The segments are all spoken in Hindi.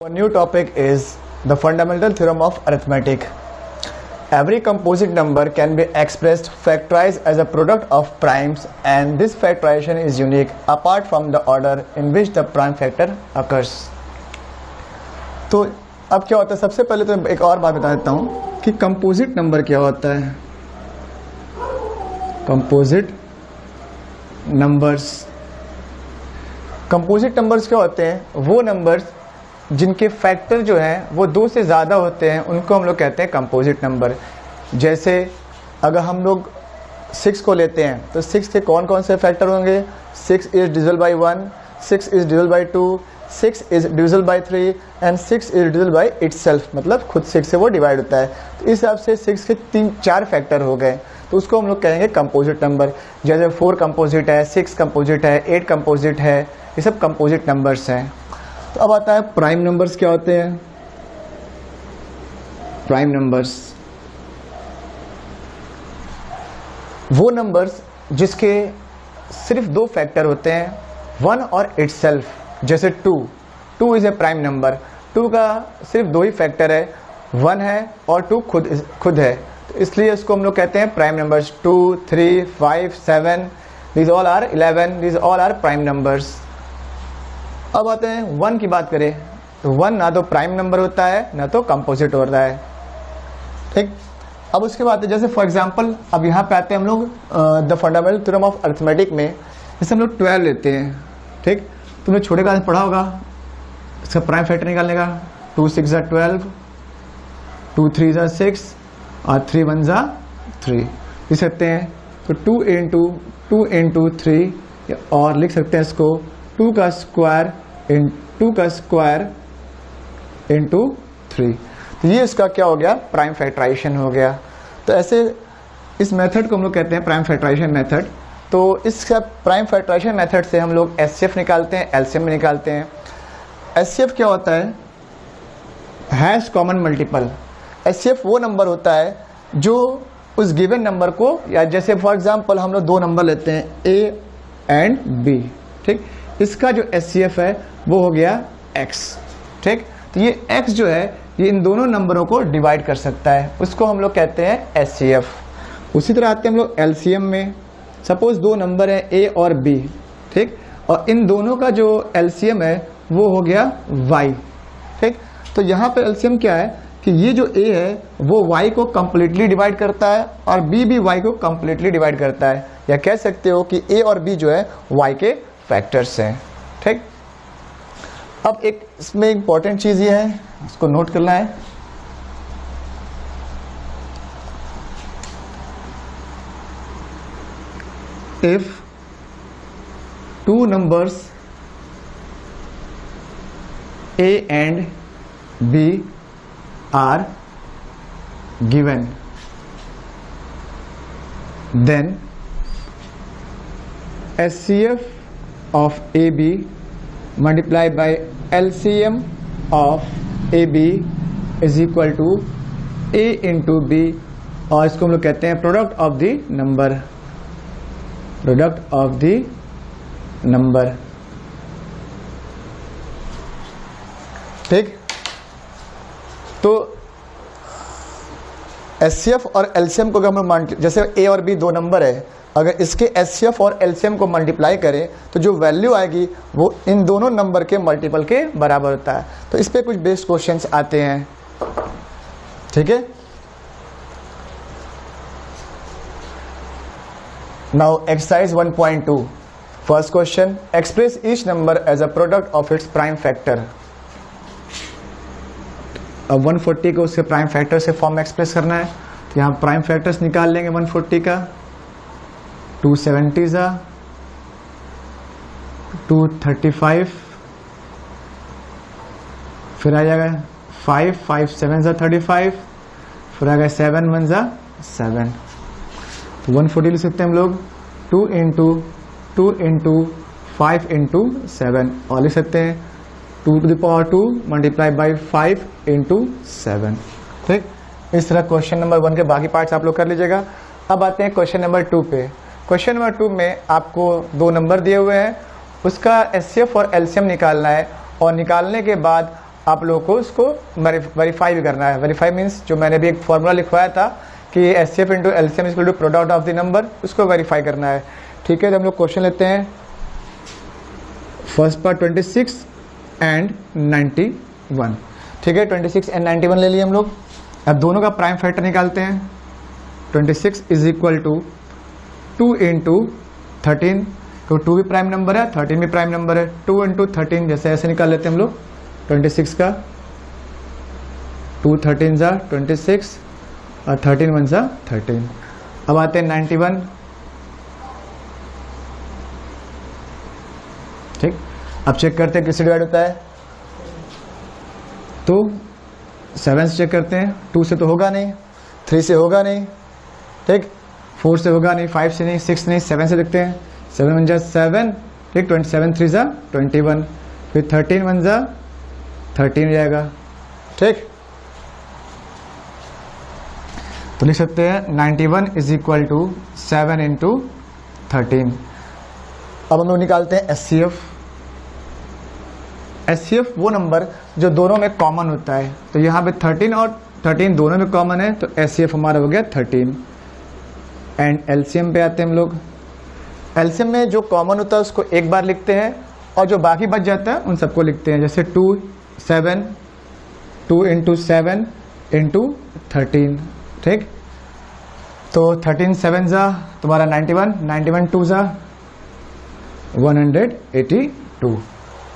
Our new topic is the fundamental theorem of arithmetic. Every composite number can be expressed factorized as a product of primes, and this factorization is unique apart from the order in which the prime factor occurs. तो अब क्या होता है, सबसे पहले तो एक और बात बता देता हूँ कि कंपोजिट नंबर क्या होता है. कंपोजिट नंबर्स क्या होते हैं? वो नंबर्स जिनके फैक्टर जो हैं वो दो से ज़्यादा होते हैं, उनको हम लोग कहते हैं कंपोजिट नंबर. जैसे अगर हम लोग 6 को लेते हैं तो 6 के कौन कौन से फैक्टर होंगे? 6 is divisible by 1, 6 is divisible by 2, 6 is divisible by 3 and 6 is divisible by itself, मतलब खुद 6 से वो डिवाइड होता है. तो इस हिसाब से 6 के 3-4 फैक्टर हो गए, तो उसको हम लोग कहेंगे कंपोजिट नंबर. जैसे 4 कंपोजिट है, 6 कंपोजिट है, 8 कंपोजिट है, ये सब कंपोजिट नंबर्स हैं. तो अब आता है प्राइम नंबर्स क्या होते हैं. प्राइम नंबर्स वो नंबर्स जिसके सिर्फ 2 फैक्टर होते हैं, 1 और इटसेल्फ. जैसे 2 इज ए प्राइम नंबर. 2 का सिर्फ 2 ही फैक्टर है, 1 है और 2 खुद है, तो इसलिए इसको हम लोग कहते हैं prime numbers. 2, 3, 5, 7, these all are 11, these all are prime numbers. अब आते हैं 1 की बात करें तो 1 ना तो प्राइम नंबर होता है ना तो कंपोजिट होता है. ठीक. अब उसके बाद जैसे फॉर एग्जांपल अब यहाँ पे आते हैं हम लोग the fundamental theorem of arithmetic में. जैसे हम लोग 12 लेते हैं. ठीक. तुमने छोटे क्लास में पढ़ा होगा इसका प्राइम फैक्टर निकालने का. 2 6 ज़ा 12, 2 3 ज़ा 6 और 3 1 ज़ा 3 लिख सकते हैं. तो 2 इंटू 3 और लिख सकते हैं इसको 2 का स्क्वायर इंटू 3. तो ये इसका क्या हो गया? प्राइम फैक्टराइजेशन हो गया. तो ऐसे इस मेथड को हम लोग कहते हैं प्राइम फैक्टराइजेशन मेथड. तो इस प्राइम फैक्टराइजेशन मेथड से हम लोग एचसीएफ निकालते हैं, एलसीएम निकालते हैं. एचसीएफ क्या होता है? Hash common multiple. एचसीएफ वो नंबर होता है जो उस गिवन नंबर को, या जैसे फॉर एग्जांपल हम लोग 2 नंबर लेते हैं ए एंड बी. ठीक. इसका जो एचसीएफ है वो हो गया x. ठीक. तो ये x जो है ये इन दोनों नंबरों को डिवाइड कर सकता है, उसको हम लोग कहते हैं एचसीएफ. उसी तरह आते हैं हम लोग एलसीएम में. सपोज 2 नंबर है a और b. ठीक. और इन दोनों का जो एलसीएम है वो हो गया y. ठीक. तो यहाँ पे एलसीएम क्या है कि ये जो a है वो y को कंप्लीटली डिवाइड करता है और b भी y को कंप्लीटली डिवाइड करता है, या कह सकते हो कि a और b जो है y के फैक्टर्स हैं. ठीक. अब एक इसमें इंपॉर्टेंट चीज ये है, इसको नोट करना है. If 2 numbers a and b are given, then HCF of AB multiplied by LCM of AB is equal to A into B, और इसको हम लोग कहते हैं product of the number. Product of the number. ठीक. तो HCF और LCM को अगर हम जैसे A और B 2 नंबर है, अगर इसके HCF और LCM को मल्टीप्लाई करें तो जो वैल्यू आएगी वो इन दोनों नंबर के मल्टीपल के बराबर होता है. तो इस पे कुछ बेस्ड क्वेश्चंस आते हैं. ठीक है. Now exercise 1.2. First question, express each number as a product of its prime factor. अब 140 को उसके प्राइम फैक्टर से फॉर्म में एक्सप्रेस करना है. तो यहाँ प्राइम फैक्टर्स निकाल लेंगे 140 का. 270 ज़ा 235, फिर आ जाएगा 5 7 ज़ा 35, फिर आ गया 7 1 ज़ा 7. तो 140 लिख सकते हैं हम लोग 2 इंटू 5 इंटू 7, और लिख सकते हैं 2 to the power 2 multiply by 5 into 7. ठीक. इस तरह क्वेश्चन नंबर 1 के बाकी पार्ट्स आप लोग कर लीजिएगा. अब आते हैं क्वेश्चन नंबर 2 पे. क्वेश्चन नंबर 2 में आपको 2 नंबर दिए हुए हैं, उसका एचसीएफ और एलसीएम निकालना है, और निकालने के बाद आप लोगों को इसको वेरीफाई भी करना है। वेरीफाई मीन्स जो मैंने भी एक फॉर्मूला लिखवाया था कि HCF into LCM equal to product of the number, उसको वेरीफाई करना है। ठीक है, तो हम लोग क्वेश्चन लेते हैं। First part 26 and 91। ठीक है, 26 एंड 91 ले लिए हम लोग। अब दोनों का प्राइम फैक्टर निकालते हैं। 26 इज इक्वल टू 2 इंटू 13, तो 2 भी प्राइम नंबर है, 13 भी प्राइम नंबर है। 2 इंटू 13 जैसे ऐसे निकाल लेते हैं हम लोग 26 का। 2 13 जा 26 और 13 1 जा 13। अब आते हैं 91। ठीक, अब चेक करते हैं किससे डिवाइड होता है। तो 7 से चेक करते हैं। 2 से तो होगा नहीं, 3 से होगा नहीं, ठीक, 4 से होगा नहीं, 5 से नहीं, 6 नहीं, 7 से लिखते हैं। 7 1 जा 7, ठीक, 27 3 जा 21, फिर 13 1 जा 13 जाएगा। ठीक, तो लिख सकते हैं 91 इज इक्वल टू 7 इंटू 13। अब हम लोग निकालते हैं HCF। HCF वो नंबर जो दोनों में कॉमन होता है। तो यहाँ पे 13 और 13 दोनों में कॉमन है, तो HCF हमारा हो गया 13। एंड LCM पे आते हैं हम लोग। LCM में जो कॉमन होता है उसको एक बार लिखते हैं और जो बाकी बच जाता है उन सबको लिखते हैं। जैसे 2 7, 2 इंटू 7 इंटू 13। ठीक, तो 13 7 जा तुम्हारा 91, 91 2 जा 182।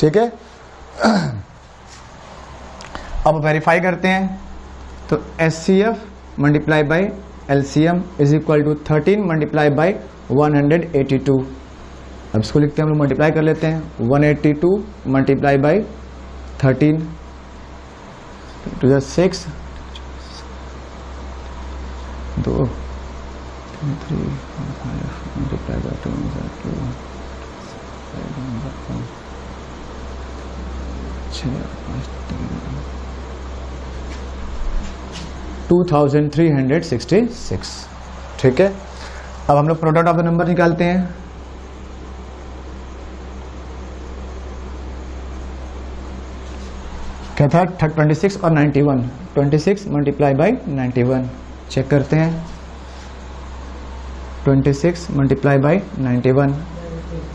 ठीक है, अब वेरीफाई करते हैं। तो HCF multiply by LCM is equal to 13 multiply by 182। अब इसको लिखते हैं हम लोग, मल्टीप्लाई कर लेते हैं। 182 multiply by 13 to the 6, 2 3 5 multiply by 2 2366। ठीक है, अब हम लोग प्रोडक्ट ऑफ द नंबर निकालते हैं। क्या था 26 और 91। 26 मल्टीप्लाई बाई 91 चेक करते हैं। 26 मल्टीप्लाई बाई 91,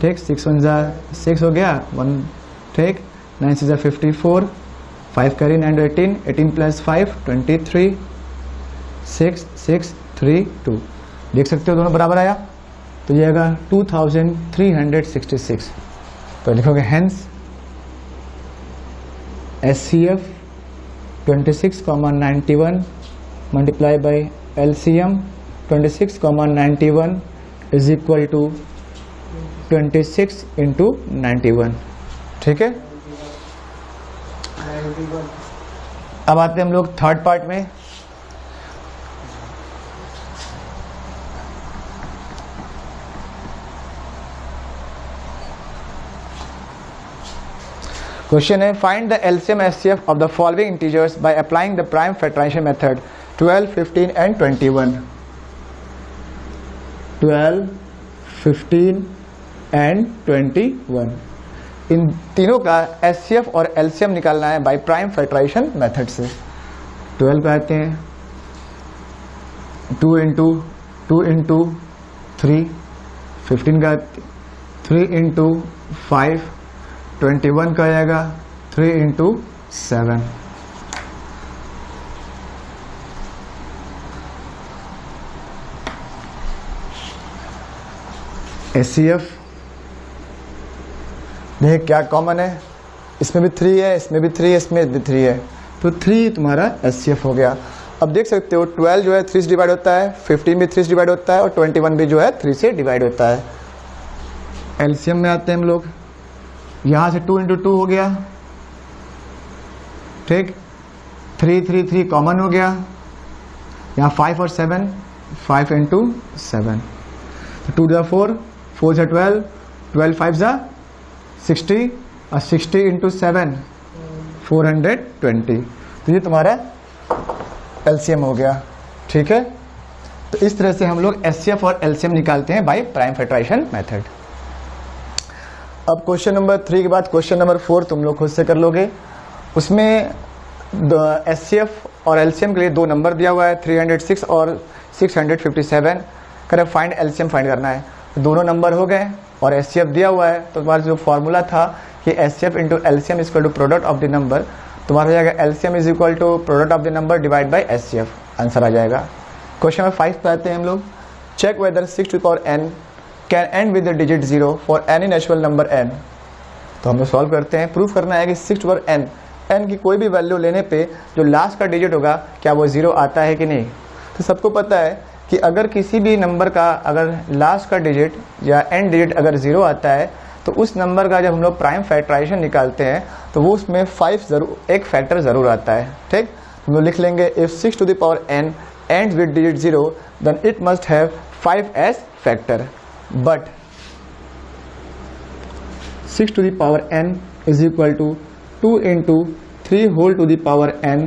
ठीक, 6 1 जा 6 हो गया 1, ठीक, 9 6 जा 54, 5 करी 9 18, 18 प्लस 5 23, 6 6 3 2। देख सकते हो दोनों बराबर आया, तो ये आएगा 2366। तो लिखोगे hence HCF 26,91 multiply by LCM 26,91 is equal to 26 into 91। ठीक है, अब आते हैं हम लोग थर्ड पार्ट में। क्वेश्चन है find the LCM HCF of the following integers by applying the prime factorization method 12, 15 and 21। 12, 15 and 21, इन तीनों का HCF और LCM निकालना है बाय प्राइम फैक्टराइजेशन मेथड से। 12 पे आते हैं, 2 इंटू 3, 15 का 3 इंटू 5, 21 का आएगा 3 इंटू 7। HCF देख क्या कॉमन है, इसमें भी 3 है, इसमें भी 3 है, इसमें भी 3 है, तो 3 तुम्हारा HCF हो गया। अब देख सकते हो 12 जो है 3 से डिवाइड होता है, 15 भी 3 से डिवाइड होता है और 21 भी जो है 3 से डिवाइड होता है। LCM में आते हैं हम लोग, यहां से 2 इंटू 2 हो गया, ठीक, 3 3 3 कॉमन हो गया, यहाँ 5 और 7, 5 इंटू 7, 2 जा 4, 4 जा 12, 12 5 जा 60 और 60 इंटू 7 420। तो ये तुम्हारा LCM हो गया। ठीक है, तो इस तरह से हम लोग HCF और LCM निकालते हैं बाय प्राइम फैक्टराइजेशन मेथड। अब क्वेश्चन नंबर 3 के बाद क्वेश्चन नंबर 4 तुम लोग खुद से कर लोगे। उसमें HCF और LCM के लिए दो नंबर दिया हुआ है 306 और 657। करें फाइंड LCM फाइंड करना है, दोनों नंबर हो गए और HCF दिया हुआ है। तो तुम्हारा जो फॉर्मूला था कि HCF into LCM is equal to product of the number, तुम्हारा हो जाएगा LCM is equal to product of the number divide by HCF, answer आ जाएगा। क्वेश्चन नंबर 5 पे आते हैं हम लोग। Check whether 6 to the power n can end with the digit 0 for any natural number n। तो हम लोग सॉल्व करते हैं। प्रूफ करना है कि 6 टू पावर n की कोई भी वैल्यू लेने पे जो लास्ट का डिजिट होगा क्या वो 0 आता है कि नहीं। तो सबको पता है कि अगर किसी भी नंबर का अगर लास्ट का डिजिट या एंड डिजिट अगर 0 आता है तो उस नंबर का जब हम लोग प्राइम फैक्टराइजेशन निकालते हैं तो वो उसमें 5 जरूर, एक फैक्टर ज़रूर आता है। ठीक, हम लोग लिख लेंगे if 6 to the power n ends with digit 0 then it must have 5 as factor, but 6 to the power n is equal to 2 into 3 whole to the power n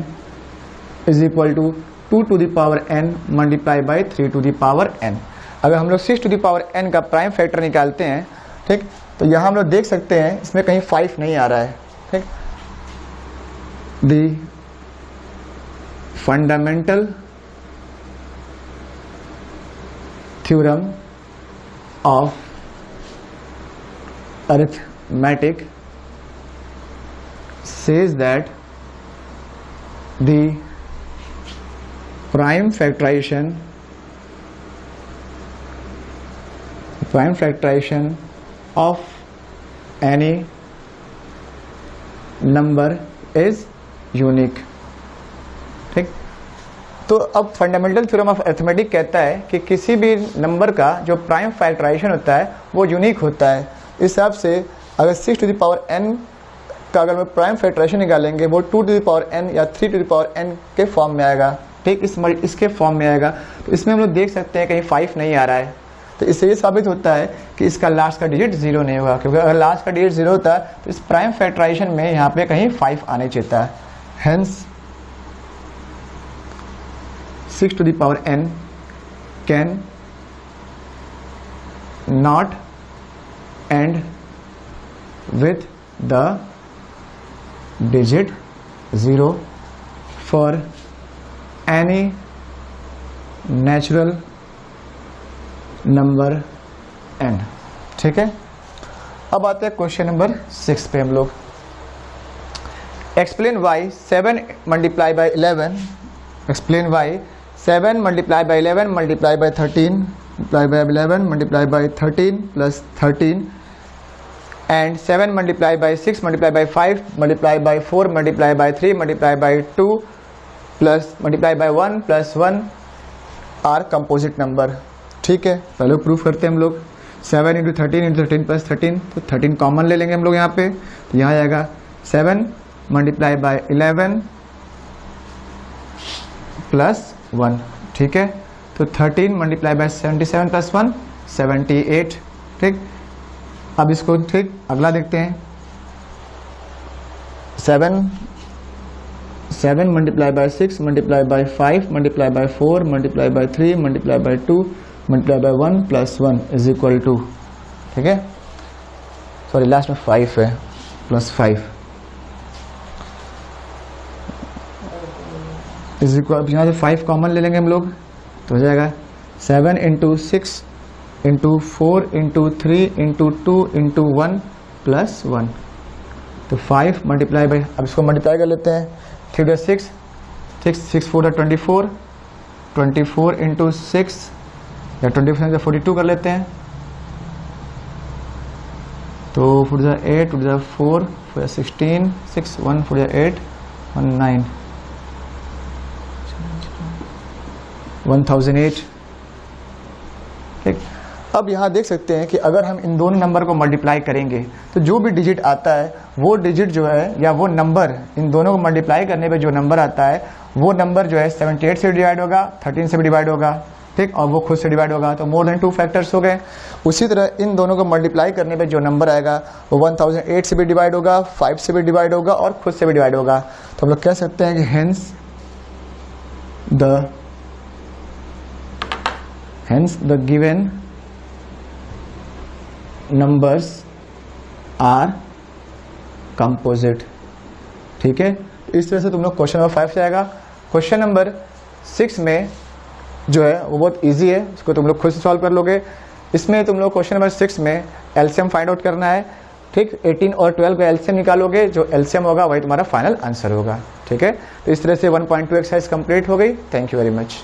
is equal to 2 to the power n multiply by 3 to the power n। अगर हम लोग 6 to the power n का प्राइम फैक्टर निकालते हैं, ठीक, तो यहाँ हम लोग देख सकते हैं इसमें कहीं 5 नहीं आ रहा है। ठीक, the fundamental theorem of arithmetic says that the prime factorization of any number is unique। ठीक, तो अब फंडामेंटल थ्योरम ऑफ अरिथमेटिक कहता है कि किसी भी नंबर का जो प्राइम फैक्टराइजेशन होता है वो यूनिक होता है। इस हिसाब से अगर 6 टू द पावर n का अगर मैं प्राइम फैक्टराइजेशन निकालेंगे वो 2 टू द पावर n या 3 टू द पावर n के फॉर्म में आएगा। ठीक, इसके फॉर्म में आएगा। तो इसमें हम लोग देख सकते हैं कहीं 5 नहीं आ रहा है, तो इससे ये साबित होता है कि इसका लास्ट का डिजिट 0 नहीं होगा, क्योंकि अगर लास्ट का डिजिट 0 होता है तो इस प्राइम फैक्टराइजेशन में यहाँ पे कहीं 5 आने चाहिए था। Hence 6 to the power n can not end with the digit 0 for any natural number n। ठीक है, अब आते हैं क्वेश्चन नंबर 6 पे हम लोग। Explain why 7 multiply by 11, explain why 7 multiply by 11 multiply by 13 multiply by 11 multiply by 13 plus 13 and 7 multiply by 6 multiply by 5 multiply by 4 multiply by 3 multiply by 2 plus multiply by 1 plus 1 are composite number। ठीक है, पहले प्रूफ करते हैं हम लोग। 7 into 13 into 13 plus 13, तो 13 कॉमन ले लेंगे हम लोग यहाँ पे, तो यहाँ आएगा 7 multiply by 11 प्लस 1। ठीक है, तो 13 मल्टीप्लाई बाय 77 प्लस 1 78। ठीक, अब इसको ठीक अगला देखते हैं। 7 multiply by 6 multiply by 5 multiply by 4 multiply by 3 multiply by 2 multiply by 1 plus 1 is equal to, ठीक है, सॉरी लास्ट में 5 है, प्लस 5 इज इक्वल, यहाँ से 5 कॉमन ले लेंगे हम लोग, तो हो जाएगा 7 into 6 into 4 into 3 into 2 into 1 plus 1, तो 5 मल्टीप्लाई बाई, अब इसको मल्टीप्लाई कर लेते हैं। 3 6 6 4 24 24 इंटू 6 या 24 से 42 कर लेते हैं, तो 4 8 4 16 6 1 4 8 1 9 1008। ठीक, अब यहाँ देख सकते हैं कि अगर हम इन दोनों नंबर को मल्टीप्लाई करेंगे तो जो भी डिजिट आता है वो डिजिट जो है या वो नंबर, इन दोनों को मल्टीप्लाई करने पे जो नंबर आता है वो नंबर जो है 78 से डिवाइड होगा, 13 से भी डिवाइड होगा, ठीक, और वो खुद से डिवाइड होगा, तो मोर देन 2 फैक्टर्स हो गए। उसी तरह इन दोनों को मल्टीप्लाई करने पे जो नंबर आएगा वो 1008 से भी डिवाइड होगा, 5 से भी डिवाइड होगा और खुद से भी डिवाइड होगा। तो हम लोग कह सकते हैं कि hence the given numbers are composite। ठीक है, इस तरह से तुम लोग क्वेश्चन नंबर 5 से आएगा। क्वेश्चन नंबर 6 में जो है वो बहुत इजी है, उसको तुम लोग खुद से सॉल्व कर लोगे। इसमें तुम लोग क्वेश्चन नंबर 6 में एलसीएम फाइंड आउट करना है। ठीक, 18 और 12 का एलसीएम निकालोगे, जो एलसीएम होगा वही तुम्हारा फाइनल आंसर होगा। ठीक है, तो इस तरह से 1.2 एक्सरसाइज कंप्लीट हो गई। Thank you very much.